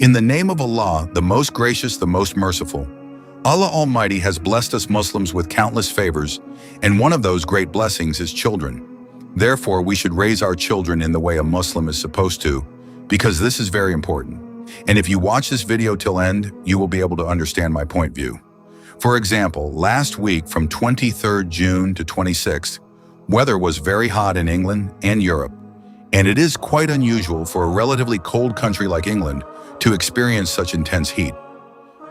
In the name of Allah, the most gracious, the most merciful. Allah Almighty has blessed us Muslims with countless favors, and one of those great blessings is children. Therefore, we should raise our children in the way a Muslim is supposed to, because this is very important. And if you watch this video till end, you will be able to understand my point of view. For example, last week from 23rd June to 26th, weather was very hot in England and Europe, and it is quite unusual for a relatively cold country like England to experience such intense heat.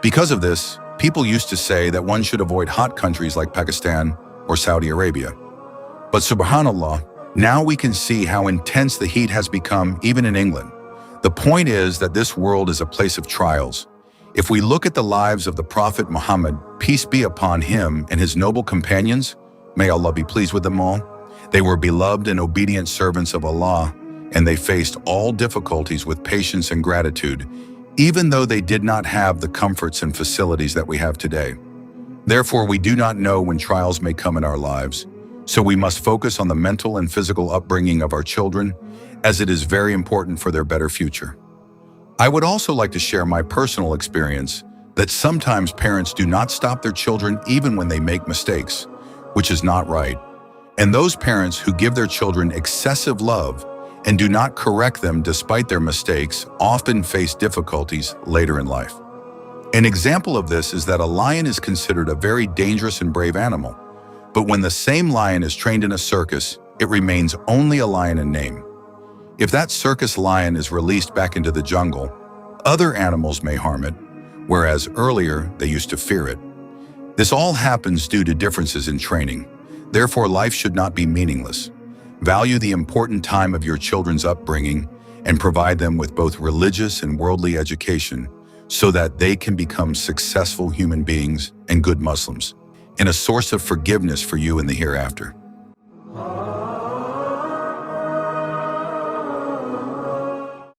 Because of this, people used to say that one should avoid hot countries like Pakistan or Saudi Arabia. But subhanallah, now we can see how intense the heat has become even in England. The point is that this world is a place of trials. If we look at the lives of the Prophet Muhammad, peace be upon him, and his noble companions, may Allah be pleased with them all, they were beloved and obedient servants of Allah, and they faced all difficulties with patience and gratitude, even though they did not have the comforts and facilities that we have today. Therefore, we do not know when trials may come in our lives, so we must focus on the mental and physical upbringing of our children, as it is very important for their better future. I would also like to share my personal experience that sometimes parents do not stop their children even when they make mistakes, which is not right. And those parents who give their children excessive love and do not correct them despite their mistakes often face difficulties later in life. An example of this is that a lion is considered a very dangerous and brave animal, but when the same lion is trained in a circus, it remains only a lion in name. If that circus lion is released back into the jungle, other animals may harm it, whereas earlier they used to fear it. This all happens due to differences in training. Therefore, life should not be meaningless. Value the important time of your children's upbringing and provide them with both religious and worldly education so that they can become successful human beings and good Muslims, and a source of forgiveness for you in the hereafter.